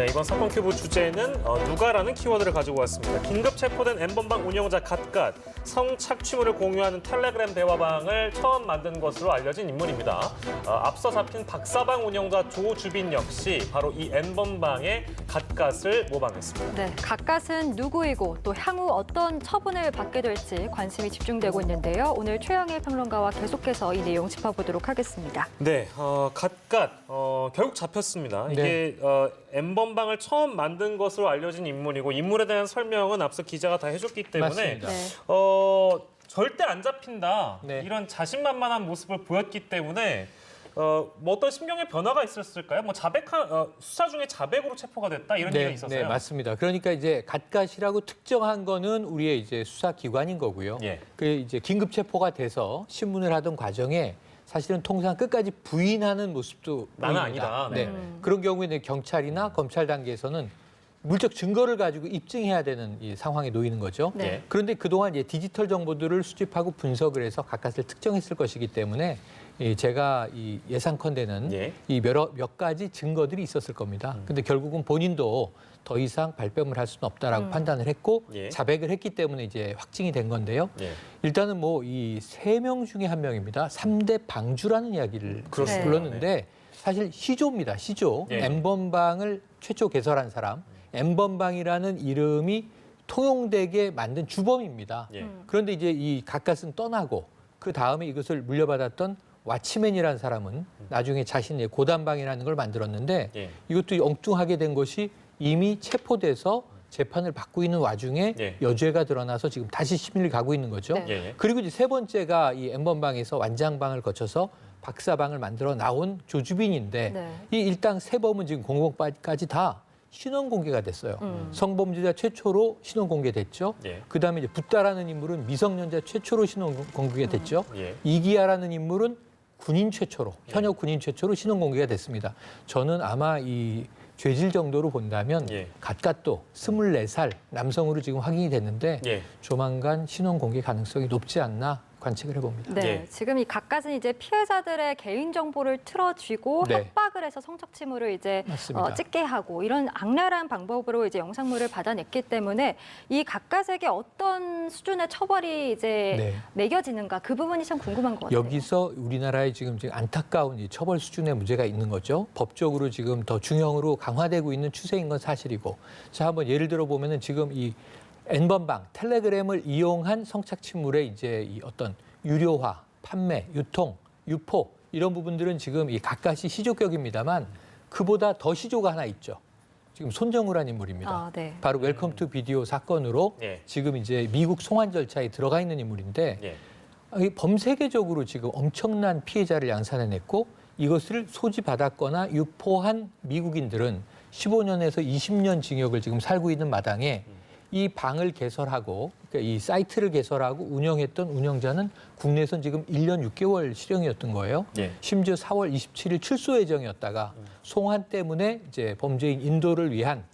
네, 이번 사건 큐브 주제는 누가라는 키워드를 가지고 왔습니다. 긴급 체포된 N번방 운영자 갓갓, 성착취물을 공유하는 텔레그램 대화방을 처음 만든 것으로 알려진 인물입니다. 앞서 잡힌 박사방 운영자 조주빈 역시 바로 이 N번방의 갓갓을 모방했습니다. 네, 갓갓은 누구이고 또 향후 어떤 처분을 받게 될지 관심이 집중되고 있는데요. 오늘 최영일 평론가와 계속해서 이 내용 짚어보도록 하겠습니다. 네, 갓갓 결국 잡혔습니다. 이게 N번방을 처음 만든 것으로 알려진 인물이고 인물에 대한 설명은 앞서 기자가 다 해줬기 때문에 맞습니다. 절대 안 잡힌다 네. 이런 자신만만한 모습을 보였기 때문에 뭐 어떤 심경의 변화가 있었을까요? 뭐 수사 중에 자백으로 체포가 됐다 이런 얘기가 있었어요. 네, 맞습니다. 그러니까 이제 갓갓이라고 특정한 거는 우리의 이제 수사 기관인 거고요. 예. 그 이제 긴급 체포가 돼서 신문을 하던 과정에 사실은 통상 끝까지 부인하는 모습도 나는 보입니다. 아니다. 네. 그런 경우에는 경찰이나 검찰 단계에서는 물적 증거를 가지고 입증해야 되는 이 상황에 놓이는 거죠. 네. 그런데 그동안 이제 디지털 정보들을 수집하고 분석을 해서 갓갓을 특정했을 것이기 때문에 제가 이 예상컨대는 예. 이 몇 가지 증거들이 있었을 겁니다. 근데 결국은 본인도 더 이상 발뺌을 할 수는 없다라고 판단을 했고 예. 자백을 했기 때문에 이제 확증이 된 건데요. 예. 일단은 뭐 이 3명 중에 1명입니다. 3대 방주라는 이야기를 그렇습니다. 불렀는데 사실 시조입니다. 시조. 예. N번방을 최초 개설한 사람. N번방이라는 이름이 통용되게 만든 주범입니다. 예. 그런데 이제 이 갓갓은 떠나고 그 다음에 이것을 물려받았던 왓치맨이라는 사람은 나중에 자신의 고단방이라는 걸 만들었는데 예. 이것도 엉뚱하게 된 것이 이미 체포돼서 재판을 받고 있는 와중에 예. 여죄가 드러나서 지금 다시 심리를 가고 있는 거죠. 네. 예. 그리고 이제 세 번째가 이 N번방에서 완장방을 거쳐서 박사방을 만들어 나온 조주빈인데 네. 이 일당 세 범은 지금 공범까지 다 신원 공개가 됐어요. 성범죄자 최초로 신원 공개됐죠. 예. 그다음에 이제 붓다라는 인물은 미성년자 최초로 신원 공개가 됐죠. 예. 이기아라는 인물은 군인 최초로 현역 군인 최초로 신원 공개가 됐습니다. 저는 아마 이 죄질 정도로 본다면 예. 갓갓도 24살 남성으로 지금 확인이 됐는데 예. 조만간 신원 공개 가능성이 높지 않나 관측을 해봅니다. 네, 예. 지금 이 갓갓은 이제 피해자들의 개인 정보를 틀어쥐고 네. 협박을 해서 성착취물을 이제 맞습니다. 찍게 하고 이런 악랄한 방법으로 이제 영상물을 받아냈기 때문에 이 갓갓에게 어떤 수준의 처벌이 이제 네. 매겨지는가 그 부분이 참 궁금한 것 같아요. 여기서 우리나라에 지금 안타까운 이 처벌 수준의 문제가 있는 거죠. 법적으로 지금 더 중형으로 강화되고 있는 추세인 건 사실이고. 자, 한번 예를 들어 보면은 지금 이 N번방, 텔레그램을 이용한 성착취물의 이제 이 어떤 유료화, 판매, 유통, 유포 이런 부분들은 지금 이 갓갓이 시조격입니다만 그보다 더 시조가 하나 있죠. 지금 손정우라는 인물입니다. 아, 네. 바로 웰컴 투 비디오 사건으로 예. 지금 이제 미국 송환 절차에 들어가 있는 인물인데 예. 범세계적으로 지금 엄청난 피해자를 양산해냈고 이것을 소지받았거나 유포한 미국인들은 15년에서 20년 징역을 지금 살고 있는 마당에 이 방을 개설하고 그러니까 이 사이트를 개설하고 운영했던 운영자는 국내에선 지금 1년 6개월 실형이었던 거예요. 예. 심지어 4월 27일 출소 예정이었다가 송환 때문에 이제 범죄인 인도를 위한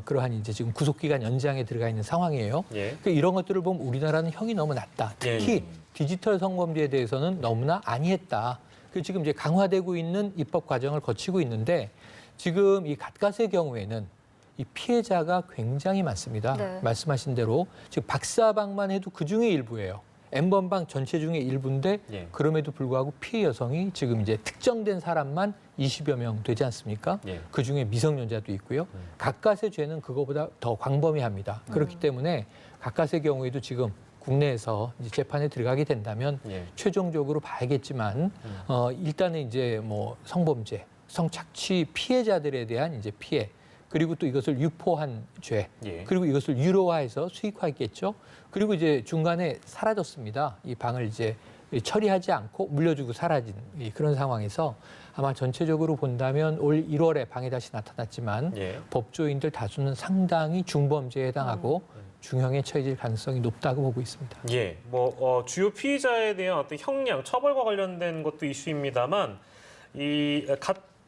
그러한 이제 지금 구속기간 연장에 들어가 있는 상황이에요. 예. 그러니까 이런 것들을 보면 우리나라는 형이 너무 낮다. 특히 예. 디지털 성범죄에 대해서는 너무나 안이했다. 그 지금 이제 강화되고 있는 입법 과정을 거치고 있는데 지금 이 갓갓의 경우에는 이 피해자가 굉장히 많습니다. 네. 말씀하신 대로 지금 박사방만 해도 그 중에 일부예요. N번방 전체 중에 일부인데 예. 그럼에도 불구하고 피해 여성이 지금 이제 특정된 사람만 20여 명 되지 않습니까? 예. 그 중에 미성년자도 있고요. 갓갓의 죄는 그거보다 더 광범위합니다. 그렇기 때문에 갓갓의 경우에도 지금 국내에서 이제 재판에 들어가게 된다면 예. 최종적으로 봐야겠지만 일단은 이제 뭐 성범죄, 성착취 피해자들에 대한 이제 피해 그리고 또 이것을 유포한 죄, 예. 그리고 이것을 유료화해서 수익화했겠죠. 그리고 이제 중간에 사라졌습니다. 이 방을 이제 처리하지 않고 물려주고 사라진 그런 상황에서 아마 전체적으로 본다면 올 1월에 방에 다시 나타났지만 예. 법조인들 다수는 상당히 중범죄에 해당하고 중형에 처해질 가능성이 높다고 보고 있습니다. 예, 뭐 주요 피의자에 대한 어떤 형량, 처벌과 관련된 것도 이슈입니다만 이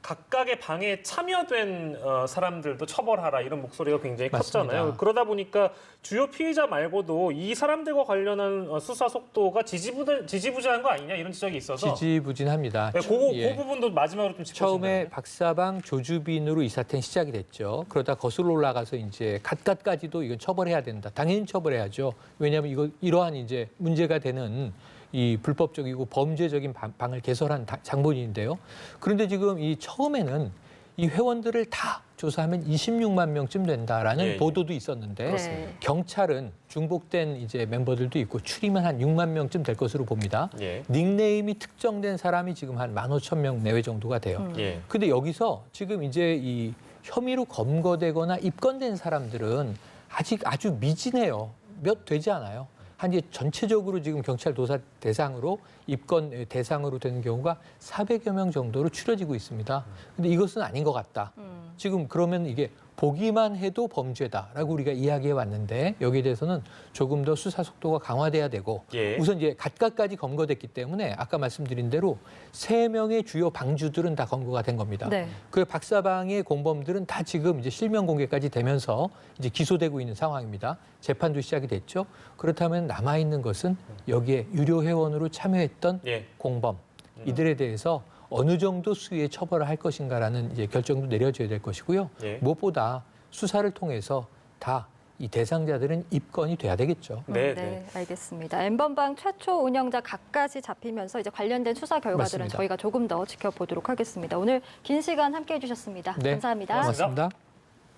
각각의 방에 참여된 사람들도 처벌하라 이런 목소리가 굉장히 맞습니다. 컸잖아요. 그러다 보니까 주요 피의자 말고도 이 사람들과 관련한 수사 속도가 지지부진한 거 아니냐 이런 지적이 있어서 지지부진합니다. 네, 그 부분도 마지막으로 좀 짚어주시면 처음에 박사방 조주빈으로 이 사태는 시작이 됐죠. 그러다 거슬러 올라가서 이제 갓갓까지도 이건 처벌해야 된다. 당연히 처벌해야죠. 왜냐하면 이러한 이제 문제가 되는 이 불법적이고 범죄적인 방을 개설한 장본인인데요. 그런데 지금 이 처음에는 이 회원들을 다 조사하면 26만 명쯤 된다라는 예, 예. 보도도 있었는데 네. 경찰은 중복된 이제 멤버들도 있고 추리면 한 6만 명쯤 될 것으로 봅니다. 예. 닉네임이 특정된 사람이 지금 한 15,000명 내외 정도가 돼요. 예. 근데 여기서 지금 이제 이 혐의로 검거되거나 입건된 사람들은 아직 아주 미진해요. 몇 되지 않아요. 한 이제 전체적으로 지금 경찰 조사 대상으로 입건 대상으로 되는 경우가 400여 명 정도로 추려지고 있습니다. 근데 이것은 아닌 것 같다. 지금 그러면 이게 보기만 해도 범죄다라고 우리가 이야기해 왔는데 여기에 대해서는 조금 더 수사 속도가 강화돼야 되고 예. 우선 이제 각각까지 검거됐기 때문에 아까 말씀드린 대로 3명의 주요 방주들은 다 검거가 된 겁니다. 네. 그 박사방의 공범들은 다 지금 이제 실명 공개까지 되면서 이제 기소되고 있는 상황입니다. 재판도 시작이 됐죠. 그렇다면 남아 있는 것은 여기에 유료 회원으로 참여했던 예. 공범 이들에 대해서 어느 정도 수위의 처벌을 할 것인가라는 이제 결정도 내려져야 될 것이고요. 예. 무엇보다 수사를 통해서 다 이 대상자들은 입건이 돼야 되겠죠. 네, 네, 알겠습니다. N번방 최초 운영자 각각이 잡히면서 이제 관련된 수사 결과들은 맞습니다. 저희가 조금 더 지켜보도록 하겠습니다. 오늘 긴 시간 함께해 주셨습니다. 네, 감사합니다. 고맙습니다.